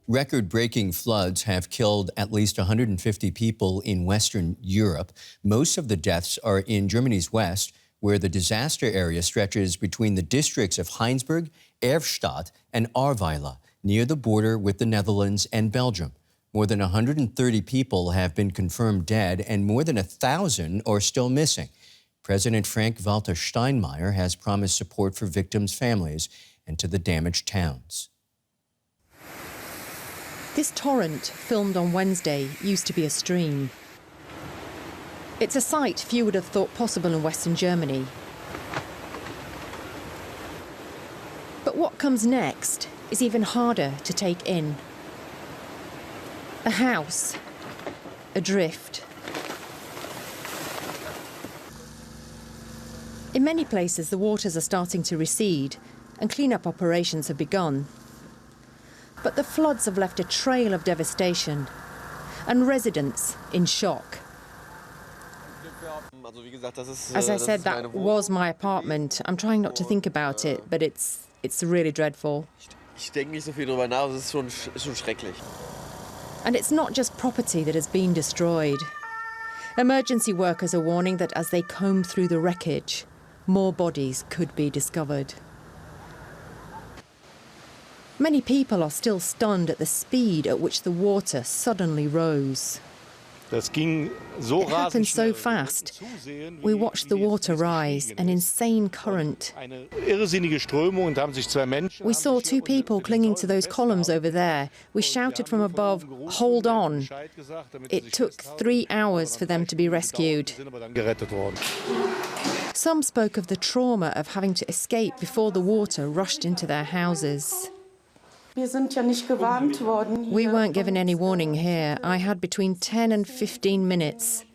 Record-breaking floods have killed at least 150 people in Western Europe. Most of the deaths are in Germany's west, where the disaster area stretches between the districts of Heinsberg, Erftstadt and Ahrweiler, near the border with the Netherlands and Belgium. More than 130 people have been confirmed dead and more than 1,000 are still missing. President Frank-Walter Steinmeier has promised support for victims' families and to the damaged towns. This torrent, filmed on Wednesday, used to be a stream. It's a sight few would have thought possible in Western Germany. But what comes next is even harder to take in. A house, adrift. In many places, the waters are starting to recede and clean-up operations have begun. But the floods have left a trail of devastation and residents in shock. As I said, that was my apartment. I'm trying not to think about it, but it's really dreadful. And it's not just property that has been destroyed. Emergency workers are warning that as they comb through the wreckage, more bodies could be discovered. Many people are still stunned at the speed at which the water suddenly rose. It happened so fast. We watched the water rise, an insane current. We saw two people clinging to those columns over there. We shouted from above, "Hold on." It took 3 hours for them to be rescued. Some spoke of the trauma of having to escape before the water rushed into their houses. We weren't given any warning here. I had between 10 and 15 minutes.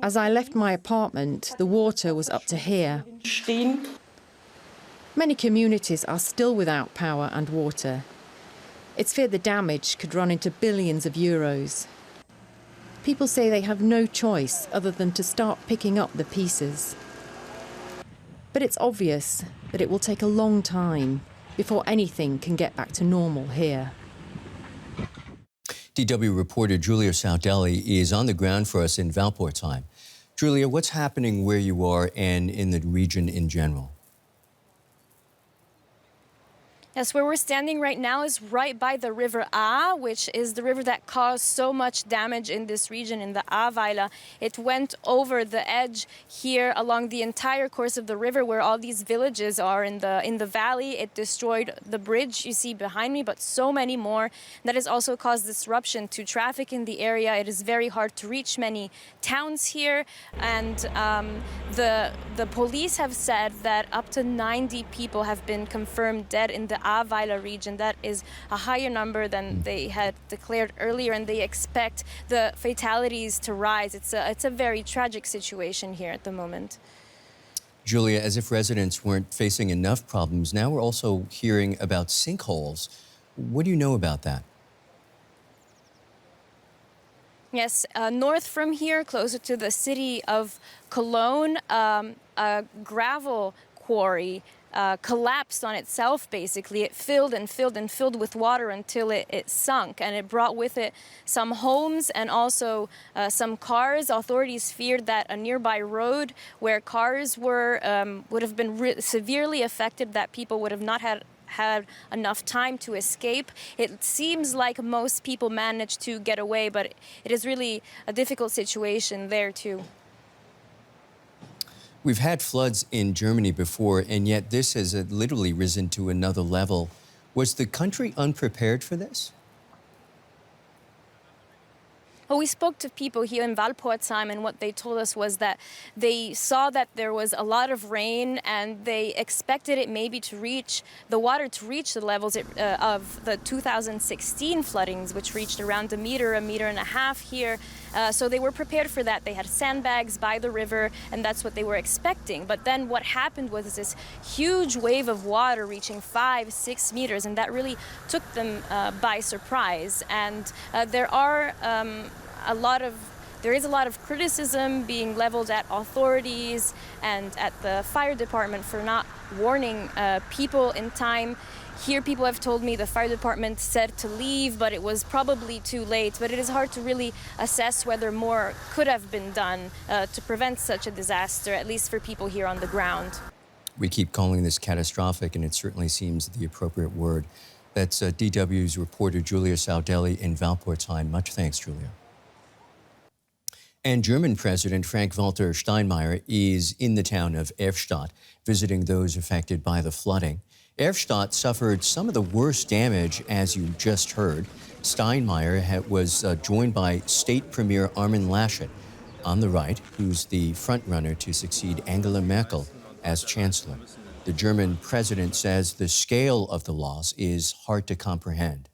As I left my apartment, the water was up to here. Many communities are still without power and water. It's feared the damage could run into billions of euros. People say they have no choice other than to start picking up the pieces. But it's obvious that it will take a long time before anything can get back to normal here. DW reporter Julia Saudelli is on the ground for us in Valpoortsheim. Julia, what's happening where you are and in the region in general? Yes, where we're standing right now is right by the river Ahr, which is the river that caused so much damage in this region, in the Ahrweiler. It went over the edge here along the entire course of the river where all these villages are in the valley. It destroyed the bridge you see behind me, but so many more. That has also caused disruption to traffic in the area. It is very hard to reach many towns here. And the police have said that up to 90 people have been confirmed dead in the Ahrweiler region. That is a higher number than they had declared earlier, and they expect the fatalities to rise. It's a very tragic situation here at the moment. Julia, as if residents weren't facing enough problems, now we're also hearing about sinkholes. What do you know about that? Yes, north from here, closer to the city of Cologne, a gravel quarry collapsed on itself, basically. It filled and filled and filled with water until it sunk, and it brought with it some homes and also some cars. Authorities feared that a nearby road where cars were would have been severely affected, that people would have not had enough time to escape. It seems like most people managed to get away, but it is really a difficult situation there too. We've had floods in Germany before, and yet this has literally risen to another level. Was the country unprepared for this? Well, we spoke to people here in Valpoortsheim, and what they told us was that they saw that there was a lot of rain, and they expected it maybe to reach the water to reach the levels of the 2016 floodings, which reached around a meter and a half here. So they were prepared for that. They had sandbags by the river, and that's what they were expecting. But then what happened was this huge wave of water reaching 5-6 meters, and that really took them by surprise. And there is a lot of criticism being leveled at authorities and at the fire department for not warning people in time. Here, people have told me the fire department said to leave, but it was probably too late. But it is hard to really assess whether more could have been done to prevent such a disaster, at least for people here on the ground. We keep calling this catastrophic, and it certainly seems the appropriate word. That's DW's reporter Julia Saudelli in Valportsheim. Much thanks, Julia. And German President Frank-Walter Steinmeier is in the town of Erftstadt, visiting those affected by the flooding. Erftstadt suffered some of the worst damage, as you just heard. Steinmeier was joined by State Premier Armin Laschet on the right, who's the frontrunner to succeed Angela Merkel as Chancellor. The German president says the scale of the loss is hard to comprehend.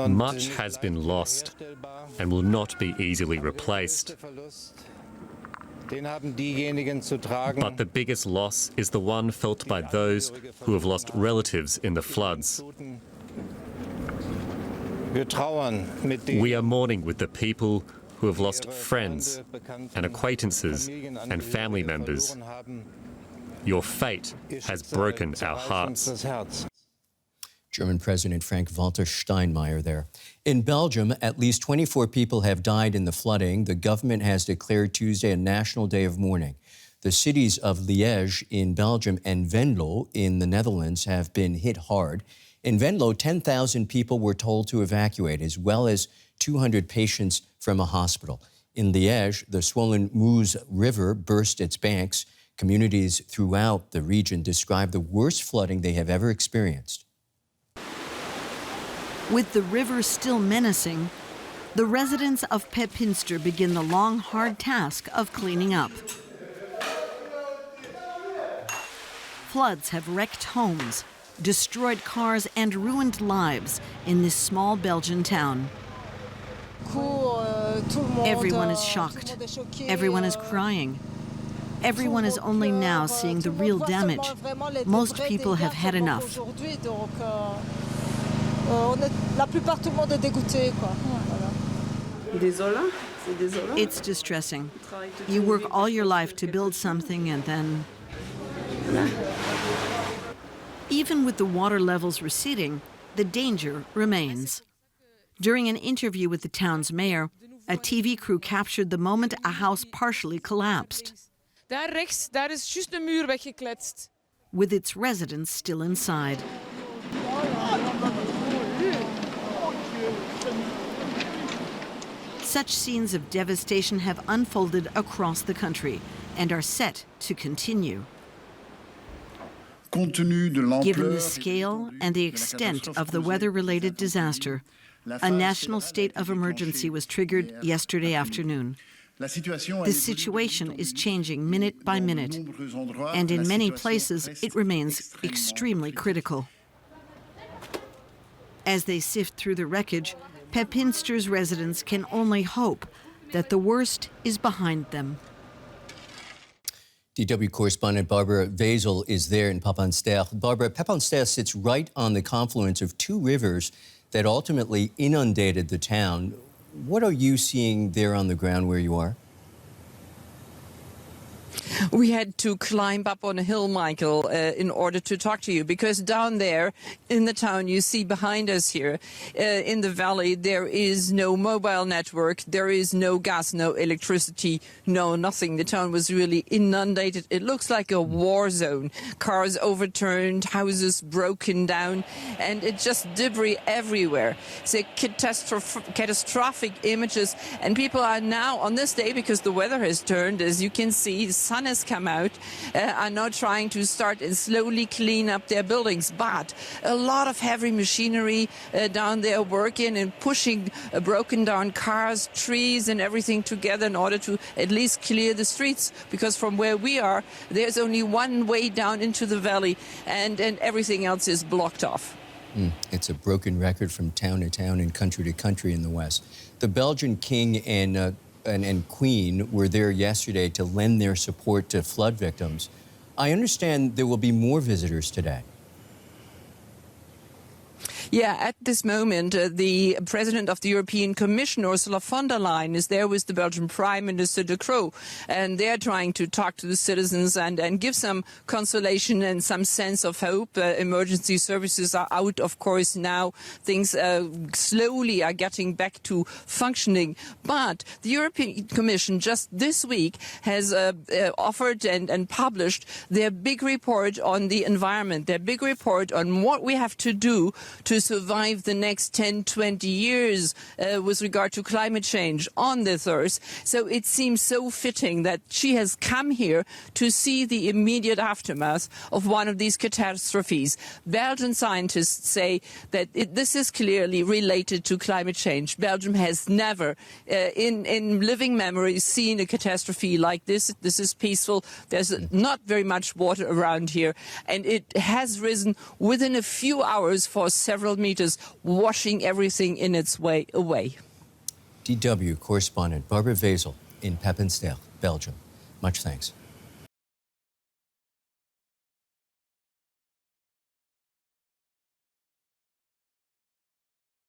Much has been lost and will not be easily replaced. But the biggest loss is the one felt by those who have lost relatives in the floods. We are mourning with the people who have lost friends and acquaintances and family members. Your fate has broken our hearts. German President Frank-Walter Steinmeier there. In Belgium, at least 24 people have died in the flooding. The government has declared Tuesday a national day of mourning. The cities of Liège in Belgium and Venlo in the Netherlands have been hit hard. In Venlo, 10,000 people were told to evacuate, as well as 200 patients from a hospital. In Liège, the swollen Meuse River burst its banks. Communities throughout the region describe the worst flooding they have ever experienced. With the river still menacing, the residents of Pepinster begin the long, hard task of cleaning up. Floods have wrecked homes, destroyed cars and ruined lives in this small Belgian town. Everyone is shocked. Everyone is crying. Everyone is only now seeing the real damage. Most people have had enough. It's distressing. You work all your life to build something and then... Even with the water levels receding, the danger remains. During an interview with the town's mayor, a TV crew captured the moment a house partially collapsed, Daar rechts, daar is juist een muur weggekletst. with its residents still inside. Such scenes of devastation have unfolded across the country and are set to continue. Given the scale and the extent of the weather-related disaster, a national state of emergency was triggered yesterday afternoon. The situation is changing minute by minute, and in many places it remains extremely critical. As they sift through the wreckage, Pepinster's residents can only hope that the worst is behind them. DW correspondent Barbara Wezel is there in Pepinster. Barbara, Pepinster sits right on the confluence of two rivers that ultimately inundated the town. What are you seeing there on the ground where you are? We had to climb up on a hill, Michael, in order to talk to you, because down there in the town, you see behind us here, in the valley, there is no mobile network, there is no gas, no electricity, no nothing. The town was really inundated. It looks like a war zone. Cars overturned, houses broken down, and it's just debris everywhere. It's a catastrophic images, and people are now, on this day, because the weather has turned, as you can see, the sun has come out, are now trying to start and slowly clean up their buildings. But a lot of heavy machinery down there working and pushing broken down cars, trees and everything together in order to at least clear the streets. Because from where we are, there's only one way down into the valley and everything else is blocked off. It's a broken record from town to town and country to country in the West. The Belgian king and Queen were there yesterday to lend their support to flood victims. I understand there will be more visitors today. Yeah, at this moment, the President of the European Commission, Ursula von der Leyen, is there with the Belgian Prime Minister De Croo, and they're trying to talk to the citizens and give some consolation and some sense of hope. Emergency services are out, of course, now. Things slowly are getting back to functioning. But the European Commission just this week has offered and published their big report on the environment, their big report on what we have to do to survive the next 10, 20 years with regard to climate change on this earth. So it seems so fitting that she has come here to see the immediate aftermath of one of these catastrophes. Belgian scientists say that this is clearly related to climate change. Belgium has never, in living memory, seen a catastrophe like this. This is peaceful. There's not very much water around here, and it has risen within a few hours for several meters, washing everything in its way away. DW correspondent Barbara Vazel in Peppinsdale, Belgium. Much thanks.